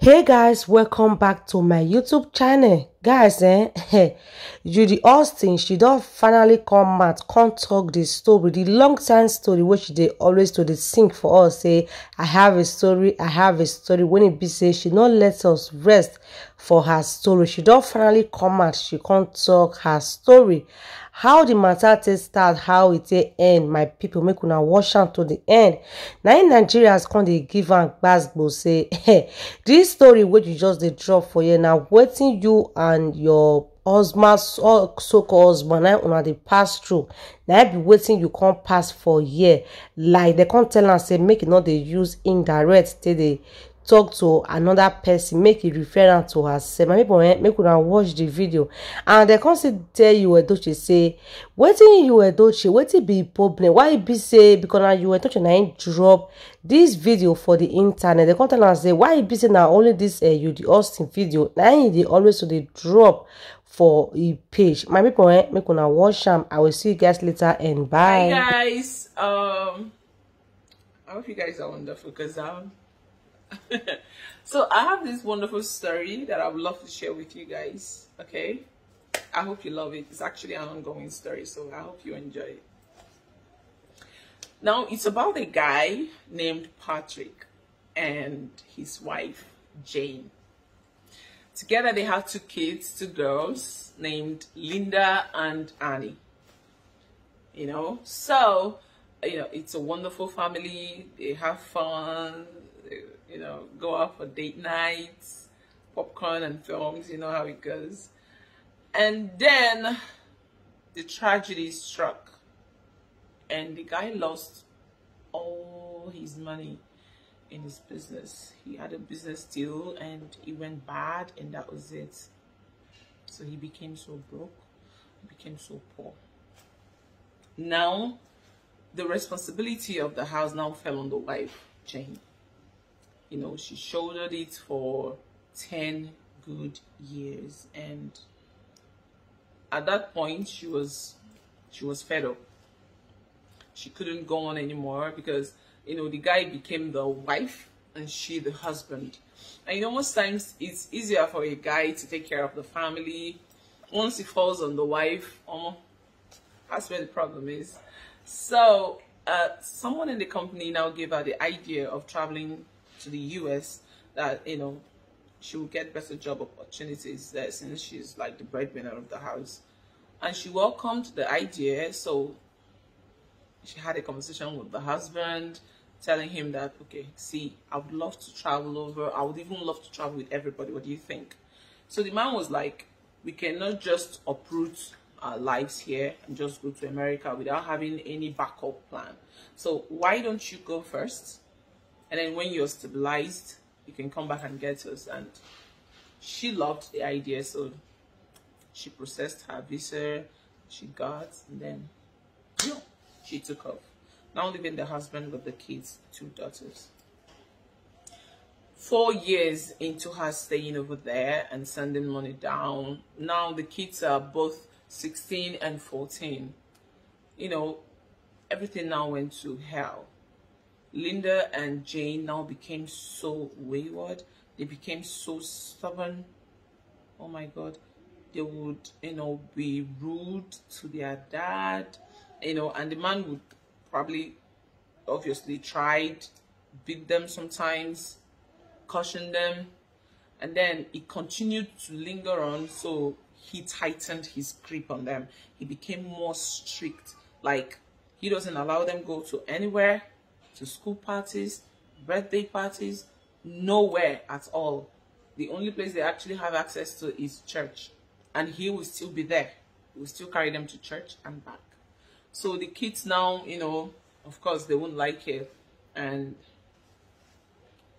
Hey guys, welcome back to my YouTube channel. Guys, Judy Austin, she don't finally come out, come talk the story, the long time story, which they always to the sing for us. Say, I have a story, I have a story. When it be say, she not let us rest for her story. She don't finally come out, she can't talk her story. How the matter take start, how it take end, my people, make una watch am to the end. Now in Nigerians come dey give am gbasgbo say, hey, this story wey you just dey drop for here na wetin you and your husband, so-called husband, na una dey pass through. Na be wetin you come pass for here. Like they come tell am say make e no dey use indirect take dey talk to another person, make e refer am to herself. My people, make una watch the video. And they come still tell you Edochie say, wetin you Edochie, wetin be problem? Why e be say because na you Edochie na im drop this video for the internet? They come tell am say why e be say na only this you the Austin video na im dey always to dey drop for a page. My people, make una watch am. I will see you guys later and bye. Hi guys, I hope you guys are wonderful because so I have this wonderful story that I would love to share with you guys. Okay, I hope you love it. It's actually an ongoing story, so I hope you enjoy it. Now it's about a guy named Patrick and his wife Jane. Together they have two kids, two girls named Linda and Annie. So it's a wonderful family. They have fun. They, go out for date nights, popcorn and films. You know how it goes. And then the tragedy struck, and the guy lost all his money in his business. He had a business deal and it went bad, and that was it. So he became so broke, he became so poor. Now the responsibility of the house now fell on the wife, Jane. She shouldered it for 10 good years, and at that point she was fed up. She couldn't go on anymore because the guy became the wife and she the husband. And most times it's easier for a guy to take care of the family. Once it falls on the wife, that's where the problem is. So someone in the company now gave her the idea of traveling to the US, that she will get better job opportunities there since she's like the breadwinner of the house. And she welcomed the idea. So she had a conversation with the husband, telling him that, okay, see, I would love to travel over. I would even love to travel with everybody. What do you think? So the man was like, we cannot just uproot our lives here and just go to America without having any backup plan. So why don't you go first? And then when you're stabilized, you can come back and get us. And she loved the idea. So she processed her visa, she got, and then she took off. Now leaving the husband with the kids, 2 daughters. 4 years into her staying over there and sending money down, now the kids are both 16 and 14. Everything now went to hell. Linda and Jane now became so wayward. They became so stubborn. Oh my God. They would, be rude to their dad, and the man would probably, obviously, tried, beat them sometimes, caution them, and then it continued to linger on. So he tightened his grip on them. He became more strict. Like, he doesn't allow them go to anywhere, to school parties, birthday parties, nowhere at all. The only place they actually have access to is church, and he will still be there. He will still carry them to church and back. So the kids now, of course, they won't like it, and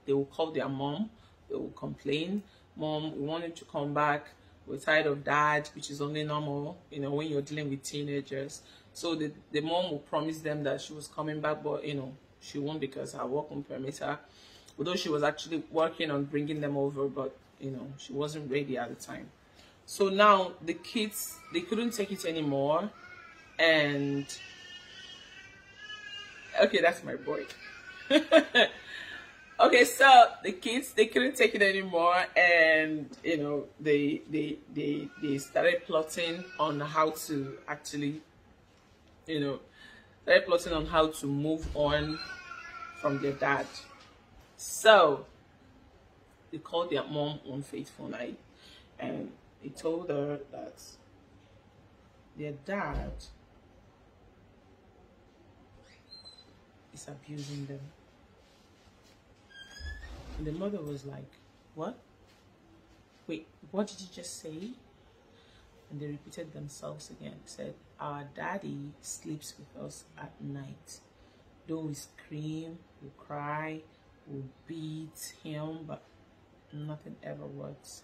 they will call their mom. They will complain, "Mom, we want him to come back. We're tired of dad," which is only normal, when you're dealing with teenagers. So the mom will promise them that she was coming back, but, she won't because her work won't permit her. Although she was actually working on bringing them over, but, she wasn't ready at the time. So now the kids, they couldn't take it anymore. And, okay, that's my boy. Okay, so the kids, they couldn't take it anymore, and you know, they started plotting on how to actually, you know, started plotting on how to move on from their dad. So they called their mom one fateful night, and he told her that their dad is abusing them. And the mother was like, what? Wait, what did you just say? And they repeated themselves again. Said, our daddy sleeps with us at night. Though we scream, we cry, we beat him, but nothing ever works.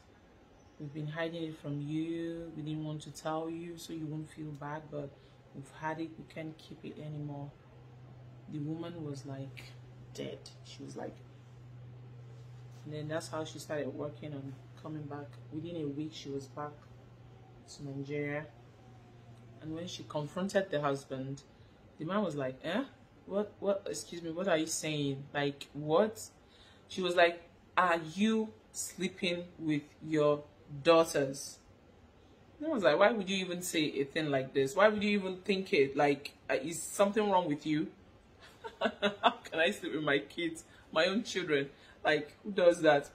We've been hiding it from you. We didn't want to tell you so you won't feel bad, but we've had it. We can't keep it anymore. The woman was like dead. She was like, and then that's how she started working on coming back. Within a week, she was back to Nigeria. And when she confronted the husband, the man was like, what, excuse me, what are you saying? Like, what? She was like, are you sleeping with your daughters? And I was like, why would you even say a thing like this? Why would you even think it? Like, is something wrong with you? How can I sleep with my kids, my own children? Like, who does that?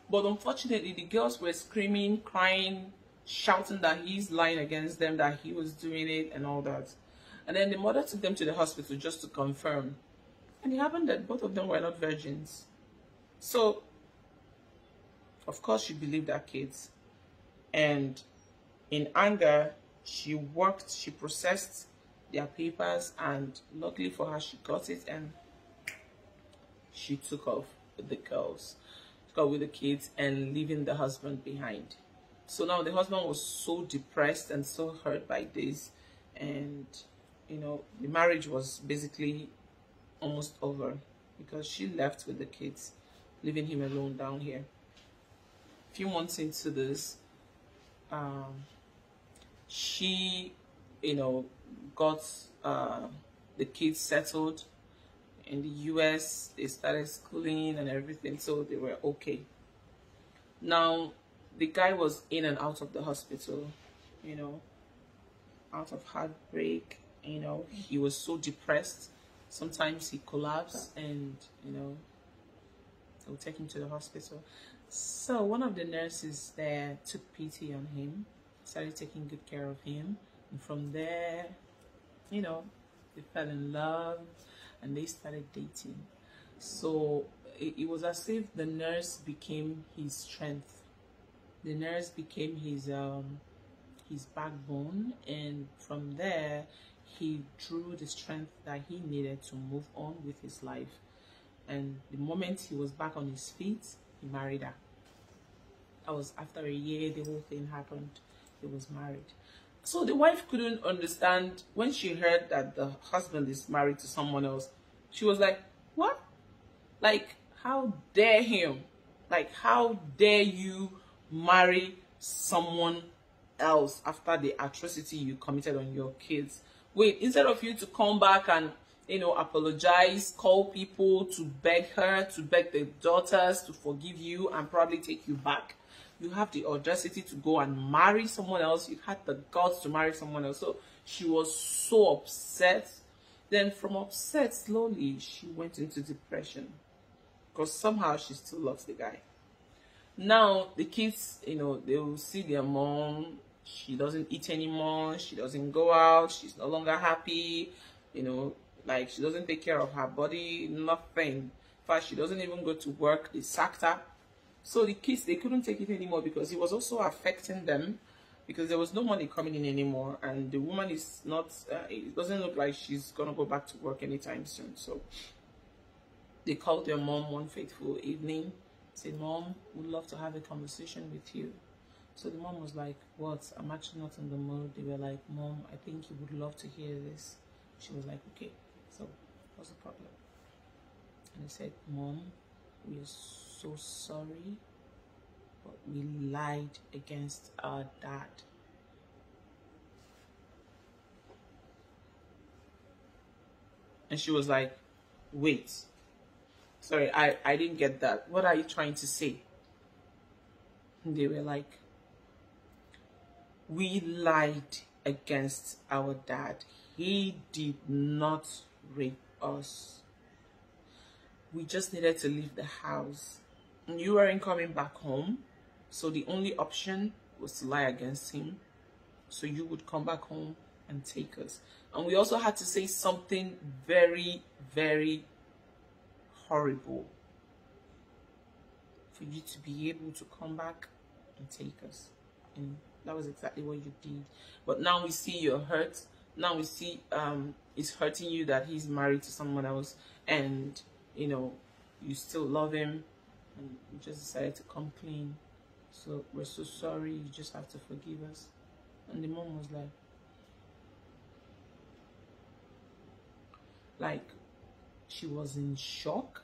But unfortunately, the girls were screaming, crying, shouting that he's lying against them, that he was doing it and all that. And then the mother took them to the hospital just to confirm. And it happened that both of them were not virgins. So, of course, she believed her kids. And in anger, she processed their papers, and luckily for her, she got it, and she took off with the girls, took off with the kids, and leaving the husband behind. So now the husband was so depressed and so hurt by this, and you know, the marriage was basically almost over because she left with the kids, leaving him alone down here. A few months into this, she, you know, got the kids settled in the US. They started schooling and everything, so they were okay. Now the guy was in and out of the hospital, you know, out of heartbreak. You know, he was so depressed. Sometimes he collapsed, and you know, they would take him to the hospital. So one of the nurses there took pity on him, started taking good care of him, and from there, you know, they fell in love and they started dating. So it was as if the nurse became his strength. The nurse became his backbone, and from there he drew the strength that he needed to move on with his life. And the moment he was back on his feet, he married her. That was after a year. The whole thing happened. He was married. So the wife couldn't understand when she heard that the husband is married to someone else. She was like, what? Like, how dare him? Like, how dare you marry someone else after the atrocity you committed on your kids? Wait, instead of you to come back and, you know, apologize, call people to beg her, to beg the daughters to forgive you and probably take you back, you have the audacity to go and marry someone else. You had the guts to marry someone else. So she was so upset. Then from upset, slowly, she went into depression because somehow she still loves the guy. Now, the kids, you know, they will see their mom. She doesn't eat anymore. She doesn't go out. She's no longer happy. You know, like, she doesn't take care of her body, nothing. In fact, she doesn't even go to work. They sacked her. So the kids, they couldn't take it anymore because it was also affecting them, because there was no money coming in anymore. And the woman is not, it doesn't look like she's going to go back to work anytime soon. So they called their mom one fateful evening, said, Mom, we'd love to have a conversation with you. So the mom was like, what? I'm actually not in the mood. They were like, Mom, I think you would love to hear this. She was like, okay, so what's the problem? And they said, Mom, we are so sorry, but we lied against our dad. And she was like, wait, sorry, I didn't get that. What are you trying to say? And they were like, we lied against our dad. He did not rape us. We just needed to leave the house. And you weren't coming back home. So the only option was to lie against him. So you would come back home and take us. And we also had to say something very, very horrible for you to be able to come back and take us. And that was exactly what you did. But now we see you're hurt. Now we see it's hurting you that he's married to someone else, and you know you still love him, and you just decided to come clean. So we're so sorry. You just have to forgive us. And the mom was like she was in shock.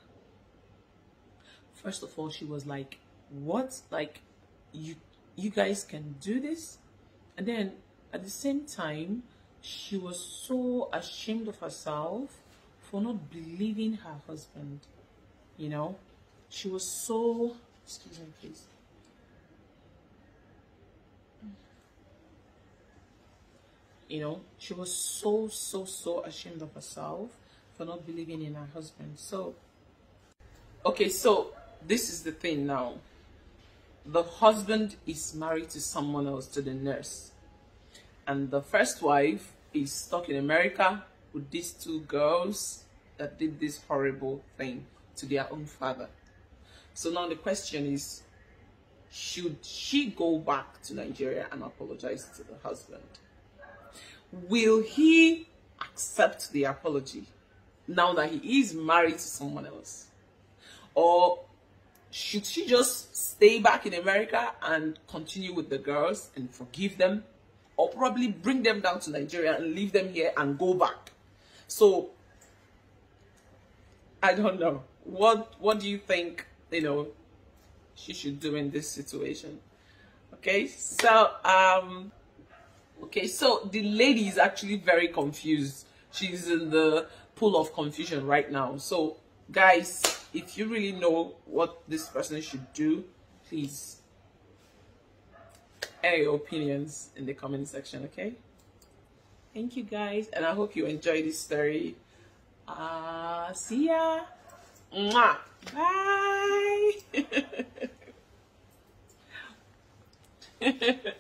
First of all, she was like, what? Like, you guys can do this? And then at the same time, she was so ashamed of herself for not believing her husband. You know, she was so, excuse me please. You know, she was so ashamed of herself for not believing in her husband. So, okay, so this is the thing now. The husband is married to someone else, to the nurse. And the first wife is stuck in America with these two girls that did this horrible thing to their own father. So now the question is, should she go back to Nigeria and apologize to the husband? Will he accept the apology now that he is married to someone else? Or should she just stay back in America and continue with the girls and forgive them? Or probably bring them down to Nigeria and leave them here and go back? So, I don't know. What do you think, you know, she should do in this situation? Okay, so, the lady is actually very confused. She's in the pool of confusion right now. So, guys, if you really know what this person should do, please air your opinions in the comment section, okay? Thank you, guys, and I hope you enjoyed this story. See ya. Mwah. Bye.